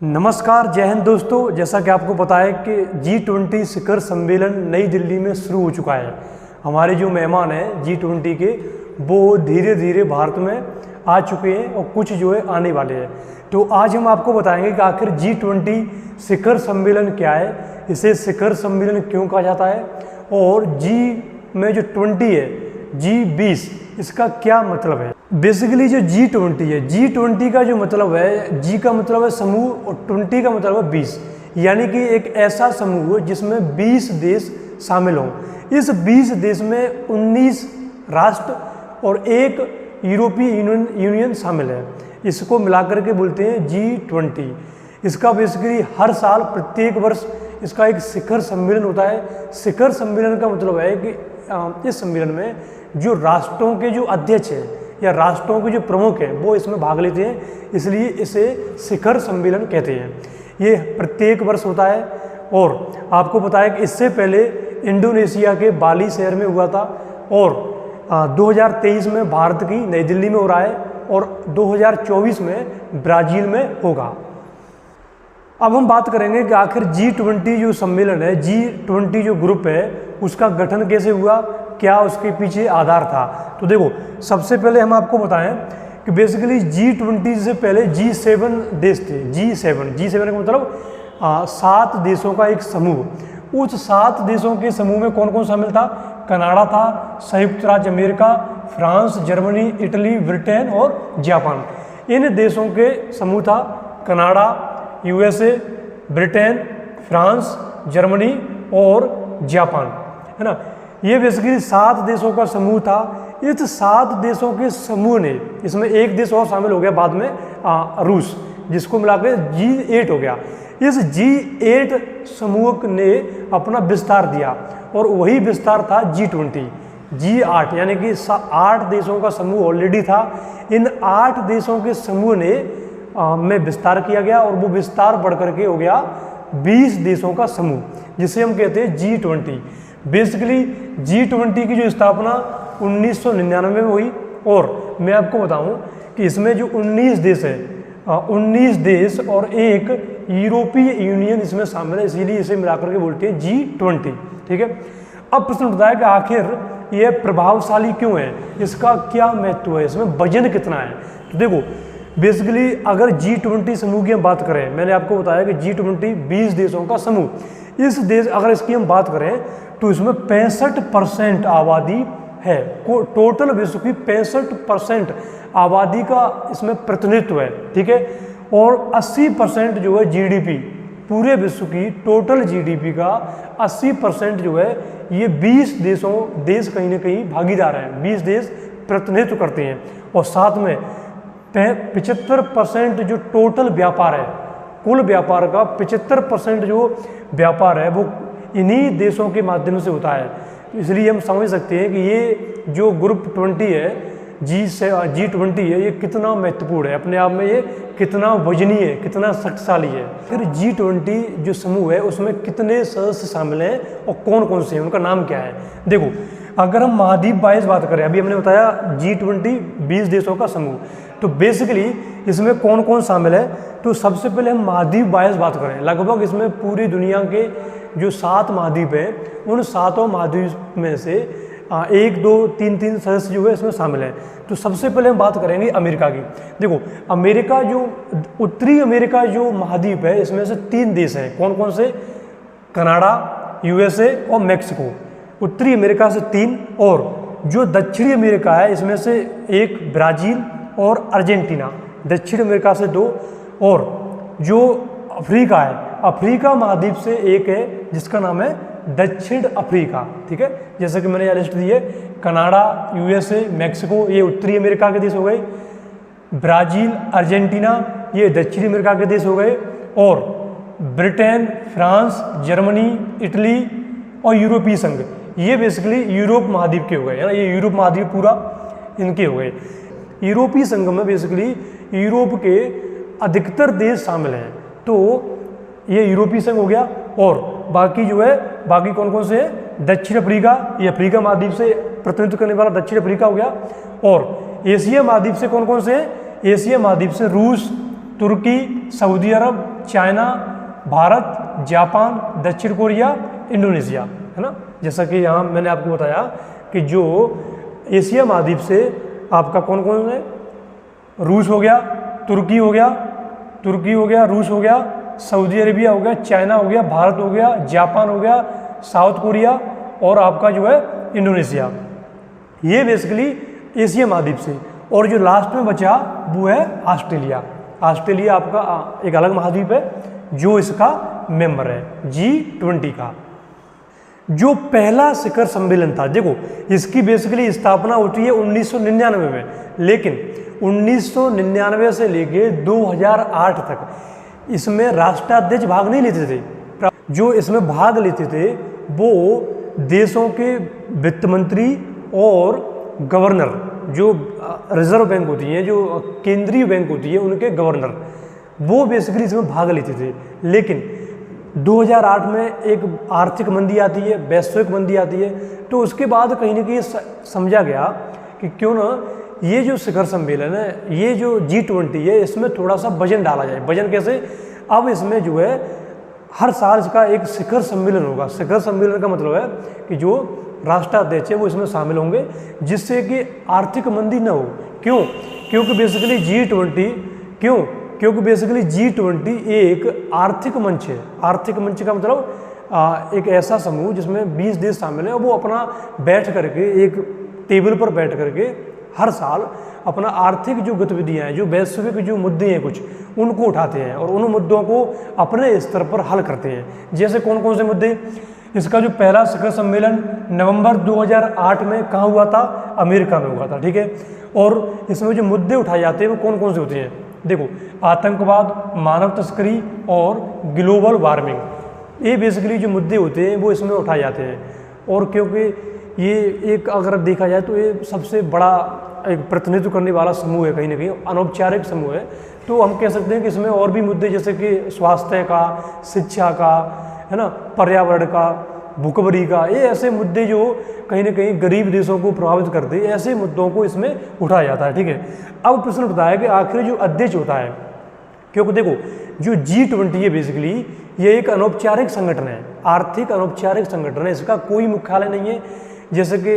नमस्कार, जय हिंद दोस्तों। जैसा कि आपको पता है कि G20 शिखर सम्मेलन नई दिल्ली में शुरू हो चुका है। हमारे जो मेहमान हैं G20 के, वो धीरे धीरे भारत में आ चुके हैं और कुछ जो है आने वाले हैं। तो आज हम आपको बताएंगे कि आखिर G20 शिखर सम्मेलन क्या है, इसे शिखर सम्मेलन क्यों कहा जाता है, और G में जो 20 है, G20 इसका क्या मतलब है। बेसिकली जो G20 है, G20 का जो मतलब है, G का मतलब है समूह और 20 का मतलब है 20, यानी कि एक ऐसा समूह जिसमें 20 देश शामिल हों। इस 20 देश में 19 राष्ट्र और एक यूरोपीय यूनियन शामिल है। इसको मिलाकर के बोलते हैं G20। इसका बेसिकली हर साल प्रत्येक वर्ष इसका एक शिखर सम्मेलन होता है। शिखर सम्मेलन का मतलब है कि इस सम्मेलन में जो राष्ट्रों के जो अध्यक्ष हैं या राष्ट्रों के जो प्रमुख हैं वो इसमें भाग लेते हैं, इसलिए इसे शिखर सम्मेलन कहते हैं। ये प्रत्येक वर्ष होता है। और आपको पता है कि इससे पहले इंडोनेशिया के बाली शहर में हुआ था, और 2023 में भारत की नई दिल्ली में हो रहा है, और 2024 में ब्राज़ील में होगा। अब हम बात करेंगे कि आखिर G20 जो सम्मेलन है, G20 जो ग्रुप है, उसका गठन कैसे हुआ, क्या उसके पीछे आधार था। तो देखो, सबसे पहले हम आपको बताएं कि बेसिकली G20 से पहले G7 देश थे। G7 का मतलब 7 देशों का एक समूह। उस 7 देशों के समूह में कौन कौन शामिल था? कनाडा था, संयुक्त राज्य America, France, Germany, Italy, Britain और जापान। इन देशों के समूह था Canada, USA, Britain, France, Germany और जापान, है ना। ये बेसिकली 7 देशों का समूह था। इस 7 देशों के समूह ने, इसमें एक देश और शामिल हो गया बाद में, रूस, जिसको मिलाकर G8 हो गया। इस G8 समूह ने अपना विस्तार दिया, और वही विस्तार था G20। G8 यानी कि 8 देशों का समूह ऑलरेडी था। इन 8 देशों के समूह ने में विस्तार किया गया, और वो विस्तार बढ़ करके हो गया 20 देशों का समूह, जिसे हम कहते हैं G20। बेसिकली G20 की जो स्थापना 1999 में हुई, और मैं आपको बताऊं कि इसमें जो 19 देश है, 19 देश और एक यूरोपीय यूनियन इसमें शामिल है, इसीलिए इसे मिलाकर के बोलते हैं G20। ठीक है। अब प्रश्न उठता है कि आखिर यह प्रभावशाली क्यों है, इसका क्या महत्व है, इसमें वजन कितना है। तो देखो, बेसिकली अगर G20 समूह की हम बात करें, मैंने आपको बताया कि G20 20 देशों का समूह। इस देश अगर इसकी हम बात करें तो इसमें 65% आबादी है। टोटल विश्व की 65% आबादी का इसमें प्रतिनिधित्व है। ठीक है। और 80% जो है GDP, पूरे विश्व की टोटल GDP का 80% जो है ये 20 देश कहीं ना कहीं भागीदार हैं। 20 देश प्रतिनिधित्व करते हैं, और साथ में 75% जो टोटल व्यापार है, कुल व्यापार का 75% जो व्यापार है वो इन्हीं देशों के माध्यम से होता है। इसलिए हम समझ सकते हैं कि ये जो ग्रुप 20 है, G20 है, ये कितना महत्वपूर्ण है, अपने आप में ये कितना वजनीय है, कितना शक्तिशाली है। फिर G20 जो समूह है उसमें कितने सदस्य शामिल हैं और कौन कौन से हैं, उनका नाम क्या है। देखो, अगर हम महाद्वीप वाइज बात करें, अभी हमने बताया G20 20 देशों का समूह, तो बेसिकली इसमें कौन कौन शामिल है। तो सबसे पहले हम महाद्वीप वाइज बात करें, लगभग इसमें पूरी दुनिया के जो 7 महाद्वीप हैं, उन 7 महाद्वीप में से 1, 2, 3 सदस्य जो है इसमें शामिल हैं। तो सबसे पहले हम बात करेंगे अमेरिका की। देखो, अमेरिका जो उत्तरी अमेरिका जो महाद्वीप है, इसमें से 3 देश हैं। कौन कौन से? कनाडा, USA और मैक्सिको। उत्तरी अमेरिका से 3, और जो दक्षिणी अमेरिका है इसमें से 1 ब्राज़ील और अर्जेंटीना। दक्षिण अमेरिका से 2, और जो अफ्रीका है, अफ्रीका महाद्वीप से 1 है जिसका नाम है दक्षिण अफ्रीका। ठीक है। जैसे कि मैंने यहाँ लिस्ट दी है, कनाडा, USA, मैक्सिको, ये उत्तरी अमेरिका के देश हो गए। ब्राज़ील, अर्जेंटीना, ये दक्षिणी अमेरिका के देश हो गए। और ब्रिटेन, फ्रांस, जर्मनी, इटली और यूरोपीय संघ, ये बेसिकली यूरोप महाद्वीप के हो गए, है ना। ये यूरोप महाद्वीप पूरा इनके हो गए। यूरोपीय संघ में बेसिकली यूरोप के अधिकतर देश शामिल हैं, तो ये यूरोपीय संघ हो गया। और बाकी जो है, बाकी कौन कौन से हैं? दक्षिण अफ्रीका, ये अफ्रीका महाद्वीप से प्रतिनिधित्व करने वाला दक्षिण अफ्रीका हो गया। और एशिया महाद्वीप से कौन कौन से हैं? एशिया महाद्वीप से रूस, तुर्की, सऊदी अरब, चाइना, भारत, जापान, दक्षिण कोरिया, इंडोनेशिया, है ना। जैसा कि यहाँ मैंने आपको बताया कि जो एशिया महाद्वीप से आपका कौन कौन है, रूस हो गया, तुर्की हो गया, रूस हो गया, सऊदी अरेबिया हो गया, चाइना हो गया, भारत हो गया, जापान हो गया, साउथ कोरिया और आपका जो है इंडोनेशिया। ये बेसिकली एशिया महाद्वीप से। और जो लास्ट में बचा वो है ऑस्ट्रेलिया। ऑस्ट्रेलिया आपका एक अलग महाद्वीप है जो इसका मेंबर है G20 का। जो पहला शिखर सम्मेलन था, देखो इसकी बेसिकली स्थापना होती है 1999 में, लेकिन 1999 से लेके 2008 तक इसमें राष्ट्राध्यक्ष भाग नहीं लेते थे। जो इसमें भाग लेते थे वो देशों के वित्त मंत्री और गवर्नर, जो रिजर्व बैंक होती है, जो केंद्रीय बैंक होती है, उनके गवर्नर, वो बेसिकली इसमें भाग लेते थे। लेकिन 2008 में एक आर्थिक मंदी आती है, वैश्विक मंदी आती है, तो उसके बाद कहीं ना कहीं समझा गया कि क्यों ना ये जो शिखर सम्मेलन है, ये जो G20 है, इसमें थोड़ा सा वजन डाला जाए। वजन कैसे? अब इसमें जो है हर साल इसका एक शिखर सम्मेलन होगा। शिखर सम्मेलन का मतलब है कि जो राष्ट्राध्यक्ष है वो इसमें शामिल होंगे, जिससे कि आर्थिक मंदी न हो। क्यों? क्योंकि बेसिकली G20 एक आर्थिक मंच है। आर्थिक मंच का मतलब एक ऐसा समूह जिसमें 20 देश शामिल है, वो अपना बैठ करके एक टेबल पर बैठ करके हर साल अपना आर्थिक जो गतिविधियां हैं, जो वैश्विक जो मुद्दे हैं कुछ, उनको उठाते हैं और उन मुद्दों को अपने स्तर पर हल करते हैं। जैसे कौन कौन से मुद्दे? इसका जो पहला शिखर सम्मेलन नवंबर 2008 में कहाँ हुआ था? अमेरिका में हुआ था, ठीक है। और इसमें जो मुद्दे उठाए जाते हैं वो कौन कौन से होते हैं? देखो, आतंकवाद, मानव तस्करी और ग्लोबल वार्मिंग, ये बेसिकली जो मुद्दे होते हैं वो इसमें उठाए जाते हैं। और क्योंकि ये एक अगर देखा जाए तो ये सबसे बड़ा एक प्रतिनिधित्व करने वाला समूह है, कहीं ना कहीं अनौपचारिक समूह है, तो हम कह सकते हैं कि इसमें और भी मुद्दे जैसे कि स्वास्थ्य का, शिक्षा का, है ना, पर्यावरण का, भूखमरी का, ये ऐसे मुद्दे जो कहीं ना कहीं गरीब देशों को प्रभावित करते हैं, ऐसे मुद्दों को इसमें उठाया जाता है, ठीक है। अब प्रश्न उठता है कि आखिर जो अध्यक्ष होता है, क्योंकि देखो जो G20 है बेसिकली ये एक अनौपचारिक संगठन है, आर्थिक अनौपचारिक संगठन है, इसका कोई मुख्यालय नहीं है। जैसे कि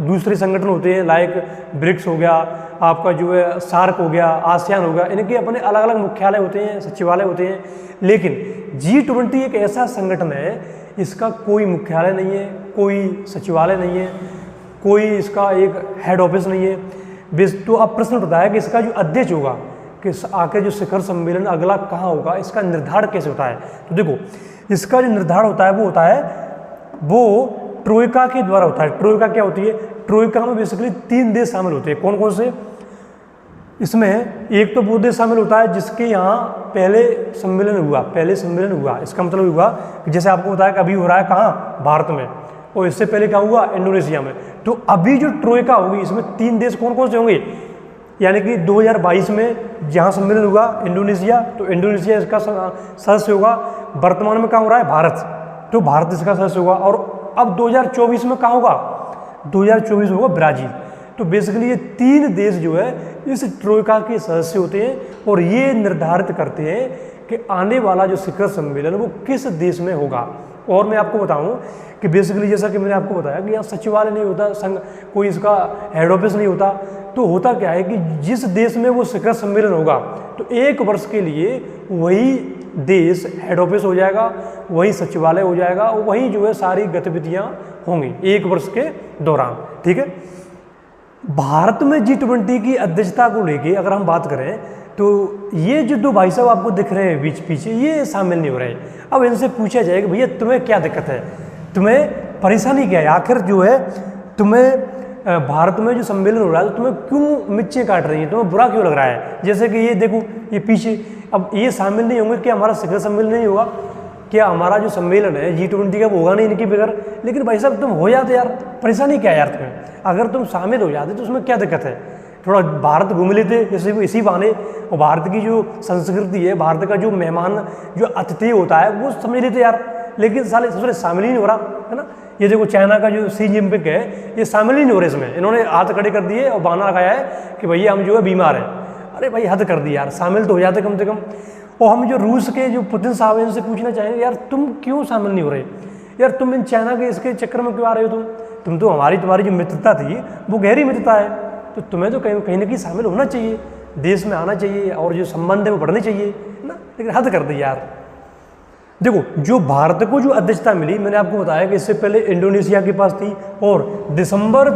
दूसरे संगठन होते हैं लाइक ब्रिक्स हो गया, आपका जो है सार्क हो गया, आसियान हो गया, इनके अपने अलग अलग मुख्यालय होते हैं, सचिवालय होते हैं। लेकिन G20 एक ऐसा संगठन है, इसका कोई मुख्यालय नहीं है, कोई सचिवालय नहीं है, कोई इसका एक हेड ऑफिस नहीं है। तो अब प्रश्न उठता है कि इसका जो अध्यक्ष होगा, कि आखिर जो शिखर सम्मेलन अगला कहाँ होगा, इसका निर्धारण कैसे होता है? तो देखो इसका जो निर्धारण होता है वो होता है वो ट्रोइका के द्वारा होता है। ट्रोइका क्या होती है? ट्रोइका में बेसिकली 3 देश शामिल होते हैं। कौन कौन से? इसमें एक तो वो देश शामिल होता है जिसके यहाँ पहले सम्मेलन हुआ। इसका मतलब हुआ कि जैसे आपको बताया कि अभी हो रहा है कहाँ? भारत में, और इससे पहले क्या हुआ? इंडोनेशिया में। तो अभी जो ट्रोइका होगी इसमें 3 देश कौन कौन से होंगे? यानी कि 2022 में जहाँ सम्मेलन हुआ इंडोनेशिया, तो इंडोनेशिया इसका सदस्य होगा। वर्तमान में कहाँ हो रहा है? भारत, तो भारत इसका सदस्य होगा। और अब 2024 में कहाँ होगा? 2024 में होगा ब्राज़ील। तो बेसिकली ये 3 देश जो है इस ट्रोइका के सदस्य होते हैं और ये निर्धारित करते हैं कि आने वाला जो शिखर सम्मेलन वो किस देश में होगा। और मैं आपको बताऊं कि बेसिकली जैसा कि मैंने आपको बताया कि यहाँ सचिवालय नहीं होता, संघ कोई इसका हेड ऑफिस नहीं होता। तो होता क्या है कि जिस देश में वो शिखर सम्मेलन होगा तो 1 वर्ष के लिए वही देश हेड ऑफिस हो जाएगा, वही सचिवालय हो जाएगा, और वही जो है सारी गतिविधियां होंगी 1 वर्ष के दौरान, ठीक है। भारत में G20 की अध्यक्षता को लेके अगर हम बात करें तो ये जो 2 भाई साहब आपको दिख रहे हैं बीच पीछे, ये शामिल नहीं हो रहे। अब इनसे पूछा जाए कि भैया तुम्हें क्या दिक्कत है, तुम्हें परेशानी क्या है, आखिर जो है तुम्हें भारत में जो सम्मेलन हो रहा है तो तुम्हें क्यों मिर्चें काट रही हैं, तुम्हें बुरा क्यों लग रहा है? जैसे कि ये देखो ये पीछे, अब ये शामिल नहीं होंगे, क्या हमारा शिखर सम्मेलन नहीं होगा? क्या हमारा जो सम्मेलन है G20 का वो होगा नहीं इनकी बगैर? लेकिन भाई साहब तुम हो जाते यार, परेशानी क्या है यार तुम्हें? अगर तुम शामिल हो जाते तो उसमें क्या दिक्कत है? थोड़ा भारत घूम लेते इसी बहाने, और भारत की जो संस्कृति है, भारत का जो मेहमान जो अतिथि होता है वो समझ लेते यार। लेकिन साले सबसे शामिल ही नहीं हो रहा है ना। ये देखो चाइना का जो शी जिनपिंग है, ये शामिल ही नहीं हो रहे इसमें। इन्होंने हाथ खड़े कर दिए और बहाना लगाया है कि भैया हम जो है बीमार हैं। अरे भाई हद कर दी यार, शामिल तो हो जाते कम से कम। और हम जो रूस के जो पुतिन साहब हैं, इनसे पूछना चाहेंगे यार तुम क्यों शामिल नहीं हो रहे, यार तुम इन चाइना के इसके चक्कर में क्यों आ रहे हो, तुम तो तुम्हारी जो मित्रता थी वो गहरी मित्रता है, तो तुम्हें तो कहीं ना कहीं शामिल होना चाहिए, देश में आना चाहिए और जो संबंध है वो बढ़ने चाहिए ना, लेकिन हद कर दी यार। देखो जो भारत को जो अध्यक्षता मिली, मैंने आपको बताया कि इससे पहले इंडोनेशिया के पास थी, और दिसंबर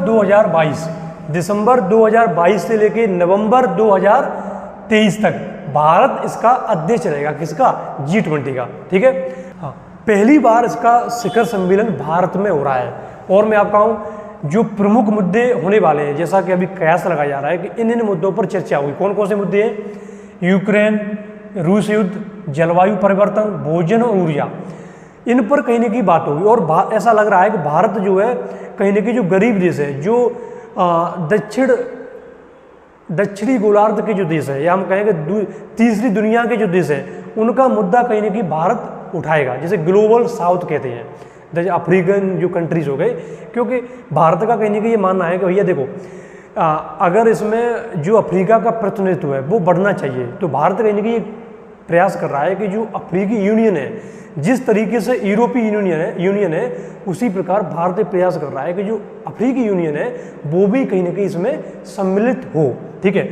2022 से लेके नवंबर 2023 तक भारत इसका अध्यक्ष रहेगा, किसका, G20 का, ठीक है। हाँ, पहली बार इसका शिखर सम्मेलन भारत में हो रहा है। और मैं आपका कहूँ जो प्रमुख मुद्दे होने वाले हैं, जैसा कि अभी कयास लगाया जा रहा है कि इन मुद्दों पर चर्चा होगी। कौन कौन से मुद्दे हैं, यूक्रेन, रूस युद्ध, जलवायु परिवर्तन, भोजन और ऊर्जा, इन पर कहीं ना कहीं बात होगी। और ऐसा लग रहा है कि भारत जो है कहीं ना कहीं जो गरीब देश है, जो दक्षिणी गोलार्ध के जो देश है, या हम कहेंगे तीसरी दुनिया के जो देश है, उनका मुद्दा कहीं ना कहीं भारत उठाएगा, जैसे ग्लोबल साउथ कहते हैं, जैसे अफ्रीकन जो कंट्रीज हो गए। क्योंकि भारत का कहीं ना कहीं ये मानना है कि भैया देखो अगर इसमें जो अफ्रीका का प्रतिनिधित्व है वो बढ़ना चाहिए, तो भारत कहीं ना कहीं प्रयास कर रहा है कि जो अफ्रीकी यूनियन है, जिस तरीके से यूरोपीय यूनियन है उसी प्रकार भारत प्रयास कर रहा है कि जो अफ्रीकी यूनियन है वो भी कहीं ना कहीं इसमें सम्मिलित हो, ठीक है।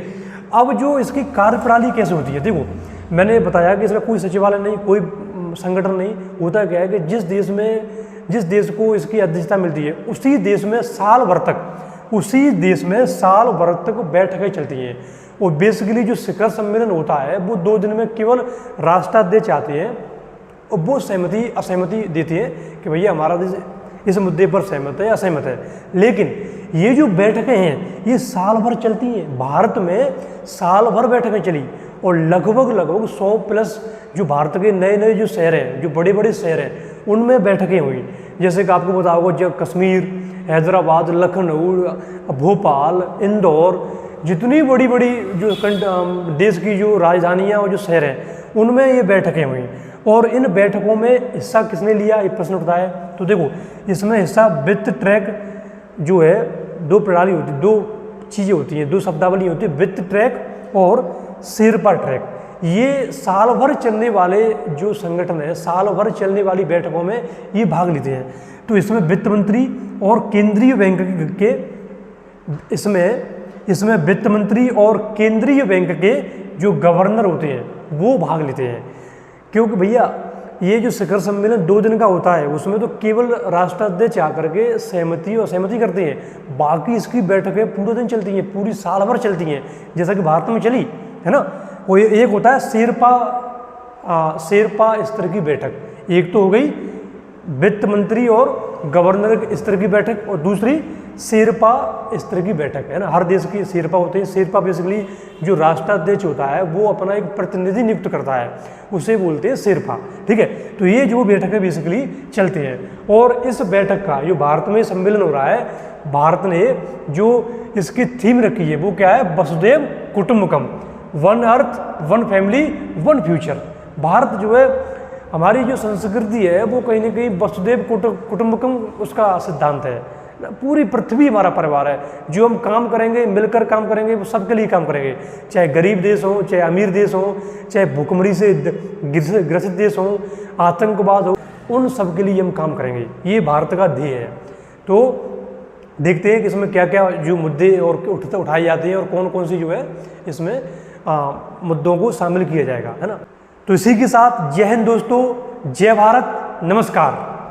अब जो इसकी कार्यप्रणाली कैसे होती है, देखो मैंने बताया कि इसमें कोई सचिवालय नहीं, कोई संगठन नहीं होता। क्या है कि जिस देश को इसकी अध्यक्षता मिलती है उसी देश में साल भर तक बैठकें चलती हैं। और बेसिकली जो शिखर सम्मेलन होता है वो 2 दिन में केवल राष्ट्राध्यक्ष आते हैं और वो असहमति देती है कि भैया हमारा देश इस मुद्दे पर सहमत है, असहमत है। लेकिन ये जो बैठकें हैं ये साल भर चलती हैं। भारत में साल भर बैठकें चली और लगभग 100 प्लस जो भारत के नए जो शहर हैं, जो बड़े बड़े शहर हैं, उनमें बैठकें हुई। जैसे कि आपको बताया होगा जब कश्मीर, हैदराबाद, लखनऊ, भोपाल, इंदौर, जितनी बड़ी जो देश की जो राजधानियाँ और जो शहर हैं उनमें ये बैठकें हुई। और इन बैठकों में हिस्सा किसने लिया, ये प्रश्न उठता है। तो देखो इसमें हिस्सा वित्त ट्रैक जो है, 2 प्रणाली होती है, 2 चीज़ें होती हैं, 2 शब्दावली होती है, वित्त ट्रैक और शेरपा ट्रैक। ये साल भर चलने वाले जो संगठन है, साल भर चलने वाली बैठकों में ये भाग लेते हैं। तो इसमें वित्त मंत्री और केंद्रीय बैंक के इसमें वित्त मंत्री और केंद्रीय बैंक के जो गवर्नर होते हैं वो भाग लेते हैं। क्योंकि भैया ये जो शिखर सम्मेलन 2 दिन का होता है उसमें तो केवल राष्ट्राध्यक्ष आकर के सहमति करते हैं, बाकी इसकी बैठकें पूरे दिन चलती हैं, पूरी साल भर चलती हैं, जैसा कि भारत में चली है ना। वो एक होता है शेरपा स्तर की बैठक, एक तो हो गई वित्त मंत्री और गवर्नर स्तर की बैठक, और दूसरी शेरपा स्तर की बैठक है ना। हर देश की शेरपा होते हैं। शेरपा बेसिकली जो राष्ट्राध्यक्ष होता है वो अपना एक प्रतिनिधि नियुक्त करता है, उसे बोलते हैं शेरपा, ठीक है। तो ये जो बैठकें बेसिकली चलती हैं, और इस बैठक का जो भारत में सम्मेलन हो रहा है, भारत ने जो इसकी थीम रखी है वो क्या है, वसुधैव कुटुंबकम, 1 अर्थ 1 फैमिली 1 फ्यूचर। भारत जो है, हमारी जो संस्कृति है वो कहीं ना कहीं वसुधैव कुटुंबकम उसका सिद्धांत है। पूरी पृथ्वी हमारा परिवार है, जो हम काम करेंगे मिलकर काम करेंगे, वो सबके लिए काम करेंगे, चाहे गरीब देश हो, चाहे अमीर देश हो, चाहे भूखमरी से ग्रसित देश हो, आतंकवाद हो, उन सब के लिए हम काम करेंगे। ये भारत का ध्येय है। तो देखते हैं कि इसमें क्या क्या जो मुद्दे और उठाए जाते हैं और कौन कौन सी जो है इसमें मुद्दों को शामिल किया जाएगा, है ना। तो इसी के साथ जय हिंद दोस्तों, जय भारत, नमस्कार।